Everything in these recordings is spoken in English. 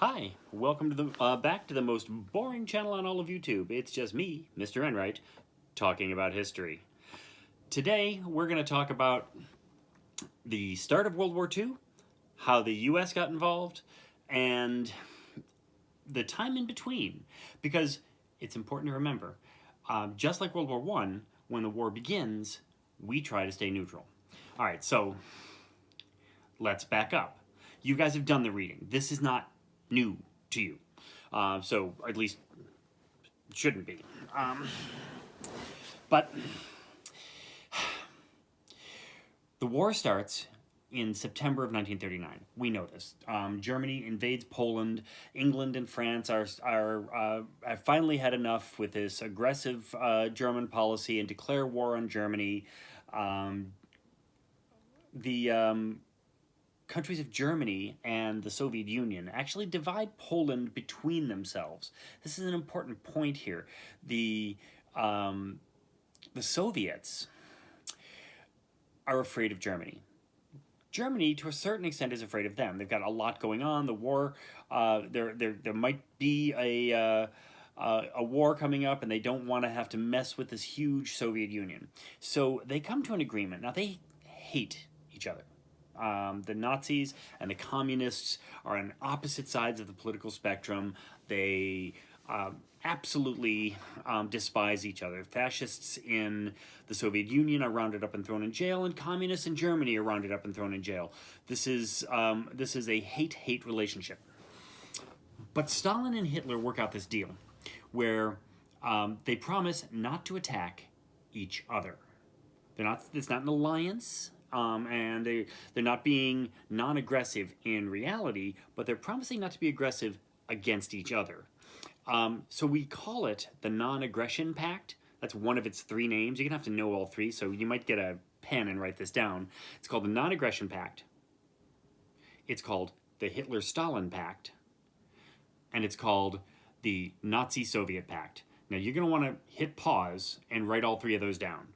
Hi, welcome to the back to the most boring channel on all of YouTube. It's just me, Mr. Enright, talking about history. Today, we're going to talk about the start of World War II, how the US got involved, and the time in between. Because it's important to remember, just like World War I, when the war begins, we try to stay neutral. All right, so let's back up. You guys have done the reading. This is not new to you. So at least it shouldn't be. But the war starts in September of 1939. We know this. Germany invades Poland. England and France have finally had enough with this aggressive German policy and declare war on Germany. The countries of Germany and the Soviet Union actually divide Poland between themselves. This is an important point here. The Soviets are afraid of Germany. Germany, to a certain extent, is afraid of them. They've got a lot going on. The war, there might be a war coming up, and they don't want to have to mess with this huge Soviet Union. So they come to an agreement. Now, they hate each other. The Nazis and the communists are on opposite sides of the political spectrum. They absolutely despise each other. Fascists in the Soviet Union are rounded up and thrown in jail, and communists in Germany are rounded up and thrown in jail. This is a hate-hate relationship. But Stalin and Hitler work out this deal where they promise not to attack each other. It's not an alliance. And they're not being non-aggressive in reality, but they're promising not to be aggressive against each other. So we call it the Non-Aggression Pact. That's one of its three names. You're going to have to know all three, so you might get a pen and write this down. It's called the Non-Aggression Pact. It's called the Hitler-Stalin Pact. And it's called the Nazi-Soviet Pact. Now, you're going to want to hit pause and write all three of those down.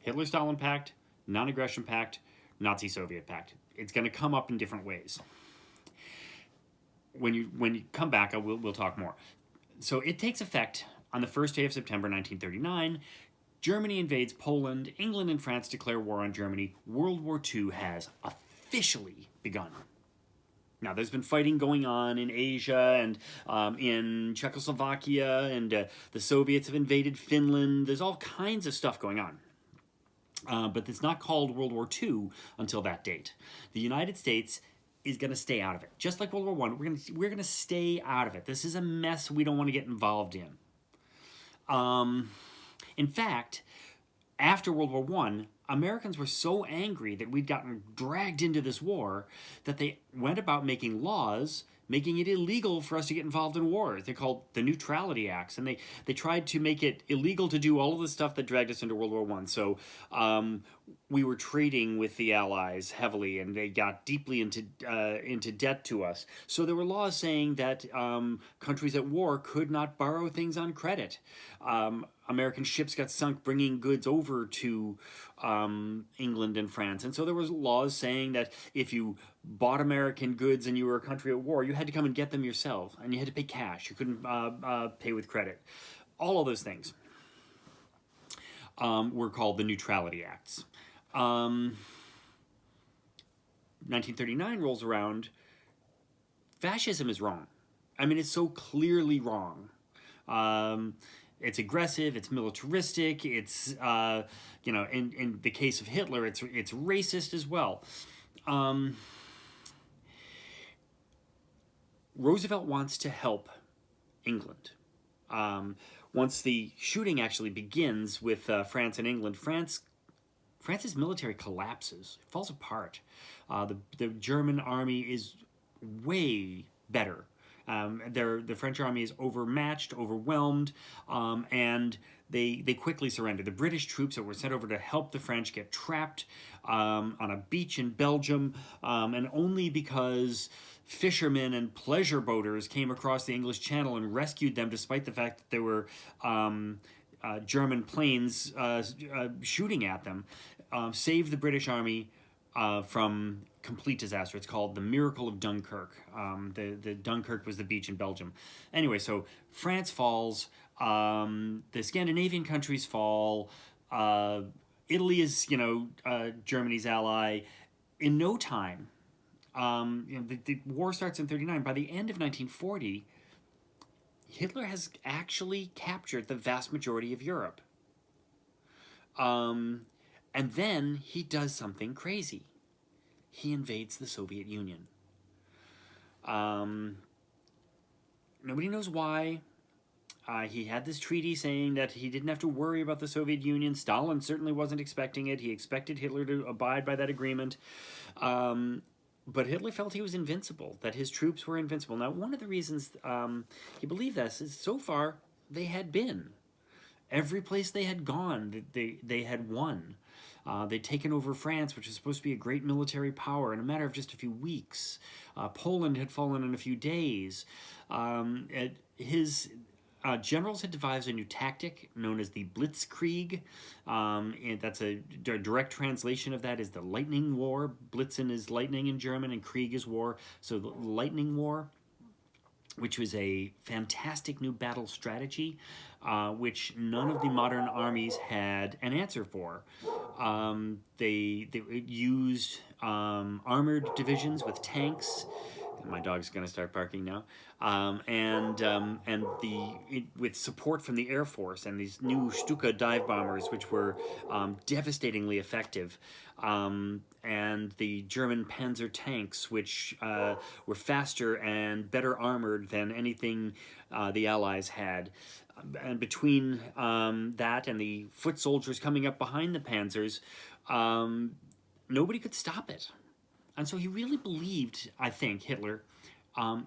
Hitler-Stalin Pact, Non-Aggression Pact, Nazi-Soviet Pact. It's going to come up in different ways. When you come back, we'll talk more. So it takes effect on the first day of September 1939. Germany invades Poland. England and France declare war on Germany. World War II has officially begun. Now, there's been fighting going on in Asia and in Czechoslovakia, and the Soviets have invaded Finland. There's all kinds of stuff going on. But it's not called World War II until that date. The United States is going to stay out of it. Just like World War I, we're going to stay out of it. This is a mess we don't want to get involved in. In fact, after World War I, Americans were so angry that we'd gotten dragged into this war that they went about making laws making it illegal for us to get involved in wars. They're called the Neutrality Acts, and they tried to make it illegal to do all of the stuff that dragged us into World War I. So we were trading with the Allies heavily, and they got deeply into debt to us. So there were laws saying that countries at war could not borrow things on credit. American ships got sunk bringing goods over to England and France. And so there was laws saying that if you bought American goods and you were a country at war, you had to come and get them yourself, and you had to pay cash. You couldn't pay with credit. All of those things were called the Neutrality Acts. 1939 rolls around. Fascism is wrong. I mean, it's so clearly wrong. It's aggressive, it's militaristic, it's, in the case of Hitler, it's racist as well. Roosevelt wants to help England. Once the shooting actually begins with France and England, France's military collapses, it falls apart. The German army is way better. The French army is overmatched, overwhelmed, and they quickly surrender. The British troops that were sent over to help the French get trapped on a beach in Belgium, and only because fishermen and pleasure boaters came across the English Channel and rescued them, despite the fact that there were German planes shooting at them, saved the British army from complete disaster. It's called the Miracle of Dunkirk. The Dunkirk was the beach in Belgium. Anyway, so France falls, the Scandinavian countries fall, uh, Italy is, Germany's ally. In no time, the war starts in 39. By the end of 1940, Hitler has actually captured the vast majority of Europe. Um, and then he does something crazy. He invades the Soviet Union. Um, Nobody knows why. He had this treaty saying that he didn't have to worry about the Soviet Union. Stalin certainly wasn't expecting it. He expected Hitler to abide by that agreement. But Hitler felt he was invincible, that his troops were invincible. Now, one of the reasons he believed this is so far they had been. Every place they had gone, they had won. They'd taken over France, which was supposed to be a great military power, in a matter of just a few weeks. Poland had fallen in a few days. His generals had devised a new tactic known as the Blitzkrieg. And that's a direct translation of that is the lightning war. Blitzen is lightning in German, and Krieg is war. So the lightning war, which was a fantastic new battle strategy, which none of the modern armies had an answer for. They used armored divisions with tanks. My dog's going to start barking now. With support from the Air Force and these new Stuka dive bombers, which were devastatingly effective, and the German Panzer tanks, which were faster and better armored than anything the Allies had. And between that and the foot soldiers coming up behind the Panzers, nobody could stop it. And so he really believed, I think, Hitler,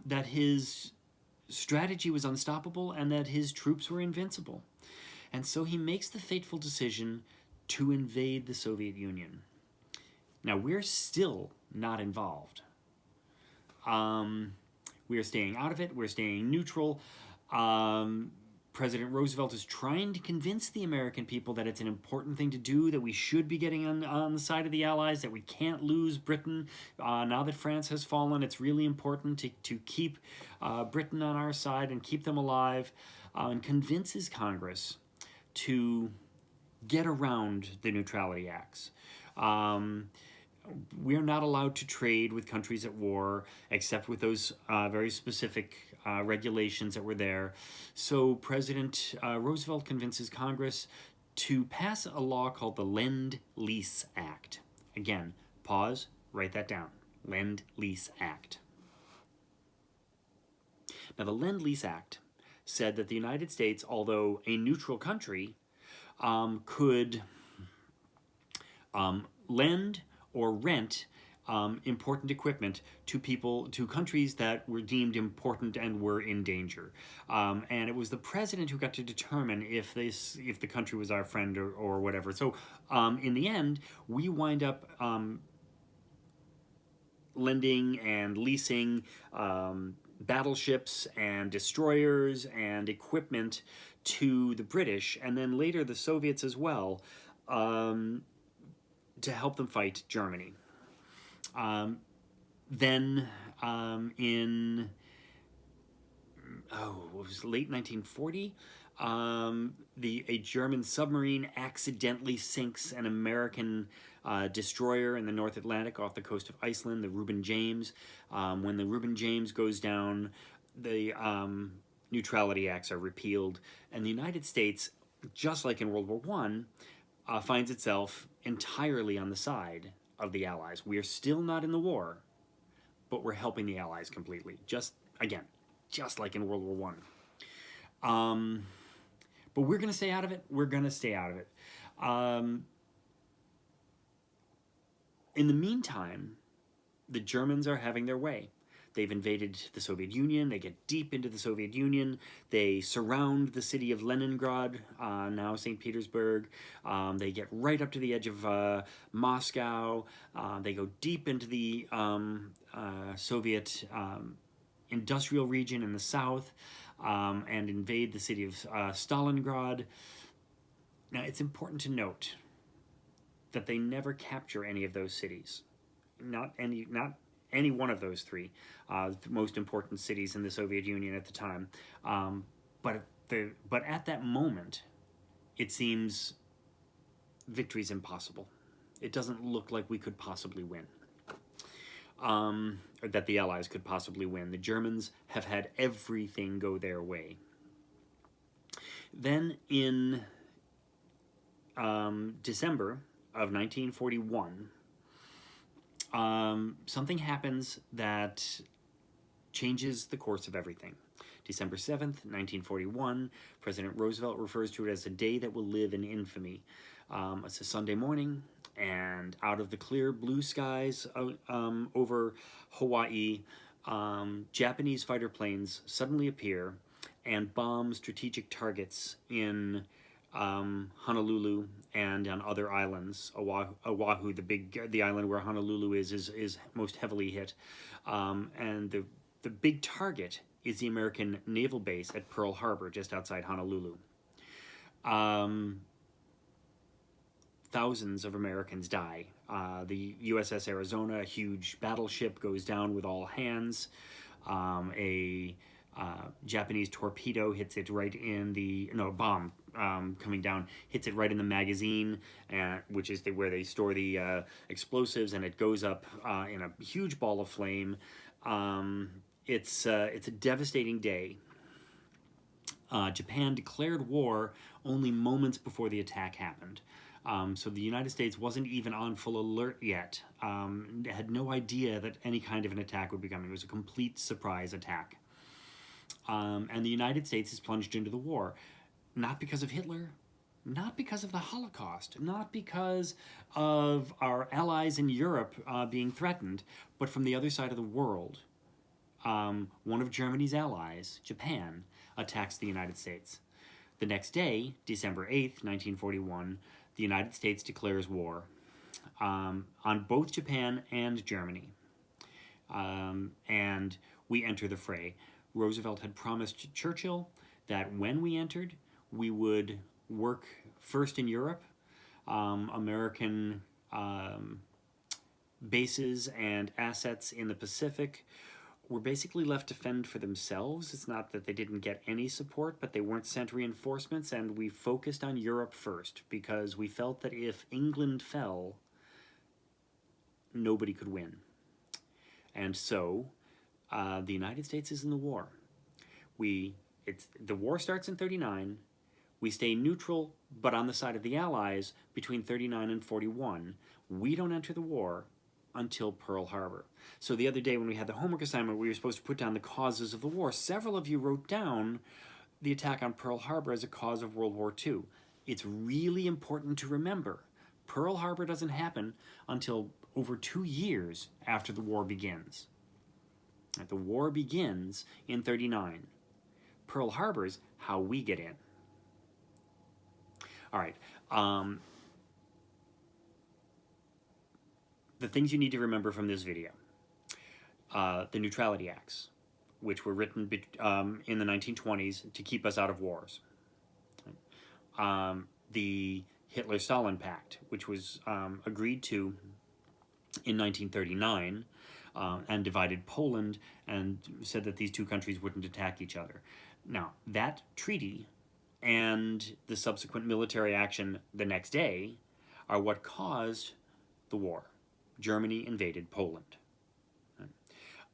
that his strategy was unstoppable and that his troops were invincible. And so he makes the fateful decision to invade the Soviet Union. Now, we're still not involved. We're staying out of it. We're staying neutral. President Roosevelt is trying to convince the American people that it's an important thing to do, that we should be getting on the side of the Allies, that we can't lose Britain. Now that France has fallen, it's really important to keep Britain on our side and keep them alive, and convinces Congress to get around the Neutrality Acts. We're not allowed to trade with countries at war, except with those very specific regulations that were there. So President Roosevelt convinces Congress to pass a law called the Lend-Lease Act. Again, pause, write that down. Lend-Lease Act. Now, the Lend-Lease Act said that the United States, although a neutral country, could lend or rent important equipment to countries that were deemed important and were in danger. And it was the president who got to determine if the country was our friend or whatever. So in the end, we wind up lending and leasing battleships and destroyers and equipment to the British, and then later the Soviets as well, to help them fight Germany. Then in what was late 1940, a German submarine accidentally sinks an American destroyer in the North Atlantic off the coast of Iceland, the Reuben James. When the Reuben James goes down, the Neutrality Acts are repealed, and the United States, just like in World War I, finds itself entirely on the side of the Allies. We are still not in the war, but we're helping the Allies completely. Just like in World War I. But we're going to stay out of it. We're going to stay out of it. In the meantime, the Germans are having their way. They've invaded the Soviet Union. They get deep into the Soviet Union. They surround the city of Leningrad, now St. Petersburg. They get right up to the edge of Moscow. They go deep into the Soviet industrial region in the south, and invade the city of Stalingrad. Now, it's important to note that they never capture any of those cities. not any one of those three, the most important cities in the Soviet Union at the time. But at that moment, it seems victory's impossible. It doesn't look like we could possibly win. Or that the Allies could possibly win. The Germans have had everything go their way. Then in December of 1941, something happens that changes the course of everything. December 7th, 1941, President Roosevelt refers to it as a day that will live in infamy. It's a Sunday morning, and out of the clear blue skies over Hawaii, Japanese fighter planes suddenly appear and bomb strategic targets in Honolulu and on other islands. Oahu, the island where Honolulu is most heavily hit, and the big target is the American naval base at Pearl Harbor, just outside Honolulu. Thousands of Americans die. The USS Arizona, a huge battleship, goes down with all hands. A Japanese torpedo hits it right in the bomb coming down hits it right in the magazine, which is where they store the explosives, and it goes up in a huge ball of flame. It's a devastating day. Japan declared war only moments before the attack happened. So the United States wasn't even on full alert yet. Had no idea that any kind of an attack would be coming. It was a complete surprise attack. And the United States is plunged into the war. Not because of Hitler, not because of the Holocaust, not because of our allies in Europe being threatened, but from the other side of the world. One of Germany's allies, Japan, attacks the United States. The next day, December 8th, 1941, the United States declares war on both Japan and Germany. And we enter the fray. Roosevelt had promised Churchill that when we entered, we would work first in Europe. American bases and assets in the Pacific were basically left to fend for themselves. It's not that they didn't get any support, but they weren't sent reinforcements, and we focused on Europe first because we felt that if England fell, nobody could win. And so the United States is in the war. The war starts in 39. We stay neutral, but on the side of the Allies between 39 and 41. We don't enter the war until Pearl Harbor. So the other day when we had the homework assignment, we were supposed to put down the causes of the war. Several of you wrote down the attack on Pearl Harbor as a cause of World War II. It's really important to remember. Pearl Harbor doesn't happen until over 2 years after the war begins. The war begins in 39. Pearl Harbor's how we get in. All right. The things you need to remember from this video. The Neutrality Acts, which were written in the 1920s to keep us out of wars. The Hitler-Stalin Pact, which was agreed to in 1939 and divided Poland and said that these two countries wouldn't attack each other. Now, that treaty and the subsequent military action the next day are what caused the war. Germany invaded Poland.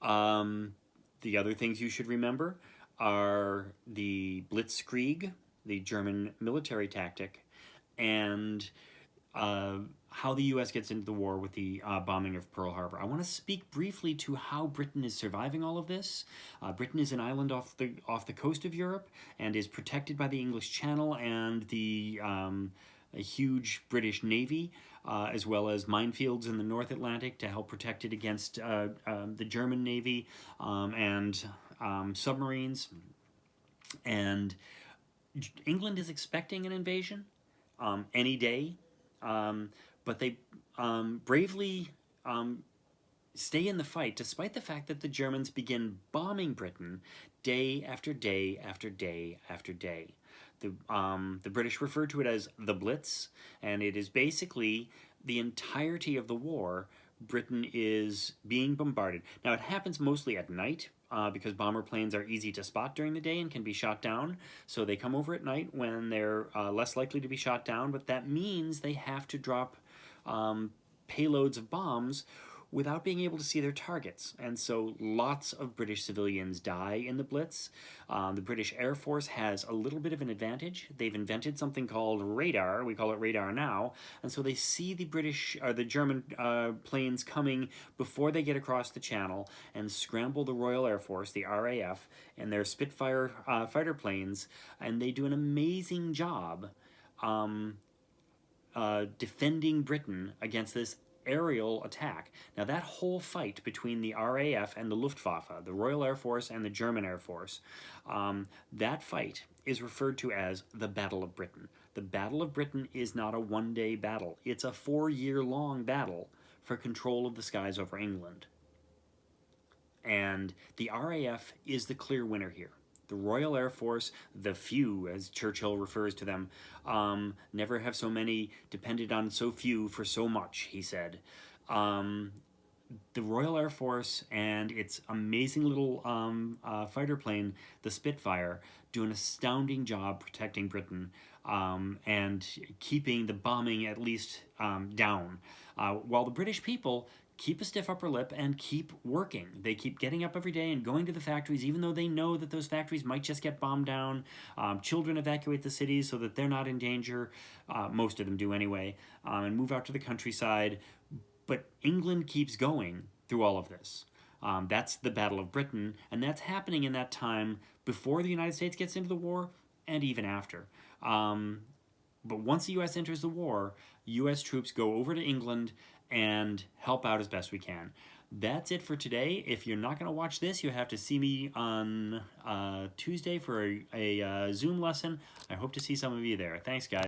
The other things you should remember are the Blitzkrieg, the German military tactic, and how the U.S. gets into the war with the bombing of Pearl Harbor. I want to speak briefly to how Britain is surviving all of this. Britain is an island off the coast of Europe and is protected by the English Channel and a huge British Navy, as well as minefields in the North Atlantic to help protect it against the German Navy and submarines. And England is expecting an invasion any day. But they bravely stay in the fight, despite the fact that the Germans begin bombing Britain day after day after day after day. The British refer to it as the Blitz, and it is basically the entirety of the war Britain is being bombarded. Now, it happens mostly at night because bomber planes are easy to spot during the day and can be shot down. So they come over at night when they're less likely to be shot down, but that means they have to drop payloads of bombs without being able to see their targets. And so lots of British civilians die in the Blitz. The British Air Force has a little bit of an advantage. They've invented something called radar. We call it radar now. And so they see the German planes coming before they get across the channel and scramble the Royal Air Force, the RAF, and their Spitfire fighter planes. And they do an amazing job defending Britain against this aerial attack. Now, that whole fight between the RAF and the Luftwaffe, the Royal Air Force and the German Air Force, that fight is referred to as the Battle of Britain. The Battle of Britain is not a one-day battle. It's a 4-year-long battle for control of the skies over England. And the RAF is the clear winner here. The Royal Air Force, the few, as Churchill refers to them, never have so many depended on so few for so much, he said. The Royal Air Force and its amazing little fighter plane, the Spitfire, do an astounding job protecting Britain and keeping the bombing at least down, while the British people keep a stiff upper lip and keep working. They keep getting up every day and going to the factories, even though they know that those factories might just get bombed down. Children evacuate the cities so that they're not in danger. Most of them do anyway, and move out to the countryside. But England keeps going through all of this. That's the Battle of Britain, and that's happening in that time before the United States gets into the war and even after. But once the U.S. enters the war, U.S. troops go over to England and help out as best we can. That's it for today. If you're not going to watch this, you have to see me on Tuesday for a Zoom lesson. I hope to see some of you there. Thanks, guys.